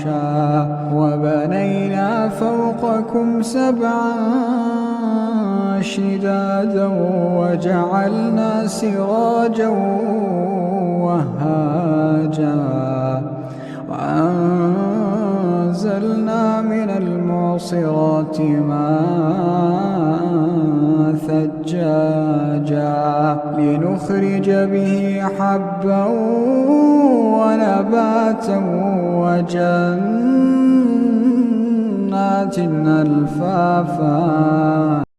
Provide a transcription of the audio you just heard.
فراشا وبنينا فوقكم سبعا شدادا وجعلنا سراجا وهاجا وأنزلنا من المعصرات ماء ثجاجا لنخرج به حبا ونباتا وجنات ألفافا.